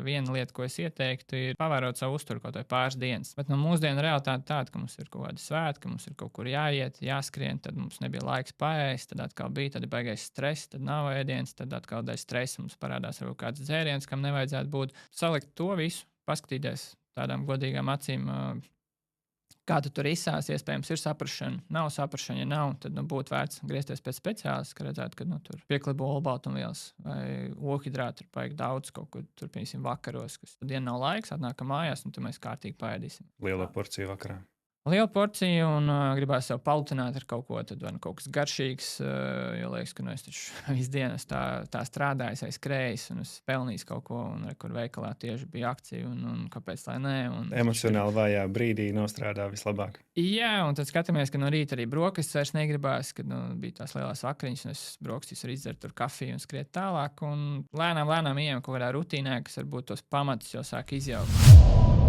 Viena lieta, ko es ieteiktu, ir pavērot savu uzturu kaut vai pāris dienas. Bet mūsdienu realitāte tāda, ka mums ir kaut kādi svētki, mums ir kaut kur jāiet, jāskrien, tad mums nebija laiks paēst, tad atkal bija tādi baigais stress, tad nav ēdienas, tad atkal dēļ stresa mums parādās varbūt kāds dzēriens, kam nevajadzētu būt. Salikt to visu, paskatīties tādām godīgām acīm, kā tu tur izsās, iespējams, ir saprašana. Nav saprašana, ja nav, tad būtu vērts griezties pēc speciālista, ka redzētu, ka tur pieklibo olbaltumvielas vai ogļhidrātu ir paigi daudz kaut kur, tur, piemēram, vakaros, kas tad dienā nav laiks, atnākam mājās, un tad mēs kārtīgi paēdīsim. Liela porcija vakarā. Liela porcija, un gribās sev palutināt ar kaut ko, tad vai kaut kas garšīgs, jo liekas, ka es taču visu dienu tā strādāju, skrējis, un es pelnīju kaut ko, un kur veikalā tieši bija akcija, un kāpēc lai nē. Emocionāli vājā brīdī nostrādā vislabāk. Jā, un tad skatāmies, ka no rīta arī brokastis vairs negribās, kad bija tās lielās vakariņas, un es brokastis varu izdzert tur kafiju un skriet tālāk, un lēnām ejam kaut kādā rutīnā, kas varbūt tos pamatus jau sāk izjaukt.